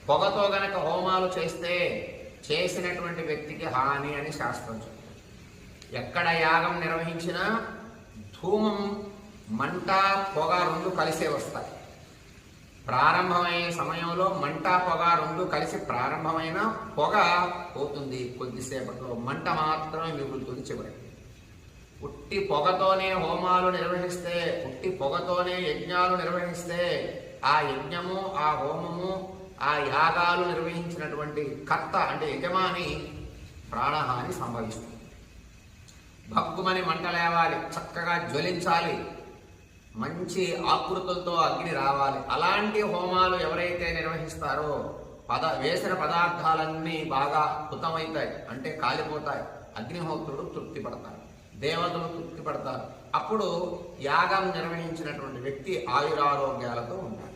పొగతో గనక హోమాలు చేస్తే చేసినటువంటి వ్యక్తికి హాని అని శాస్త్రం చెప్తుంది. ఎక్కడ యాగం నిర్వహించినా ధూమం, మంట, పొగ రెండు కలిసే వస్తాయి. ప్రారంభమయ్యే సమయంలో మంట, పొగ రెండు కలిసి ప్రారంభమైన పొగ పోతుంది, కొద్దిసేపట్లో మంట మాత్రమే మిగులుతుంది చివరికి. ఉట్టి పొగతోనే హోమాలు నిర్వహిస్తే, ఉట్టి పొగతోనే యజ్ఞాలు నిర్వహిస్తే ఆ యజ్ఞము, ఆ హోమము, ఆ యాగాలు నిర్వహించినటువంటి కర్త అంటే యజమాని ప్రాణహాని సంభవిస్తుంది. భగ్గుమని మంట లేవాలి, చక్కగా జ్వలించాలి, మంచి ఆకృతులతో అగ్ని రావాలి. అలాంటి హోమాలు ఎవరైతే నిర్వహిస్తారో వేసిన పదార్థాలన్నీ బాగా హుతమవుతాయి, అంటే కాలిపోతాయి. అగ్నిహోత్రుడు తృప్తి పడతారు, దేవతలు తృప్తి పడతారు. అప్పుడు యాగం నిర్వహించినటువంటి వ్యక్తి ఆయురారోగ్యాలతో ఉంటారు.